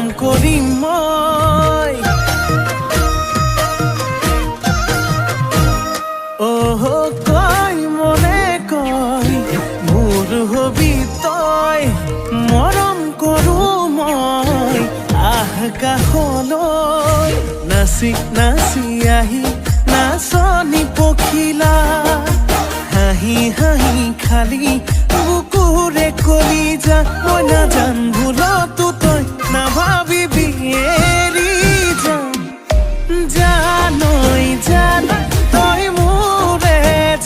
মৰম কৰিম মই কয় মনে কয় মোৰ হবি তই মৰম কৰো মই আহ কাষলৈ নাচি নাচি আহি নাচনি পখিলা হাঁহি হাঁহি খালি বুকুৰে কলিজা মই নাজান ভুলতো তই নাভাবিবি এৰি যাম জানৈ জান তই মোৰে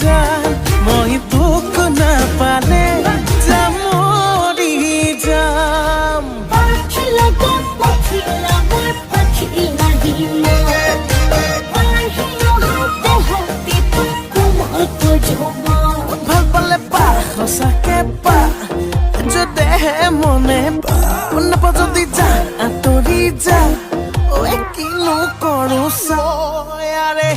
জান মই তোক নাপালে যাম মৰি যাম ভাল পালে পা সঁচাকে পা যদেহে মনে পা নাপা যদি যা আঁতৰি যা কিনো কৰো চাৰে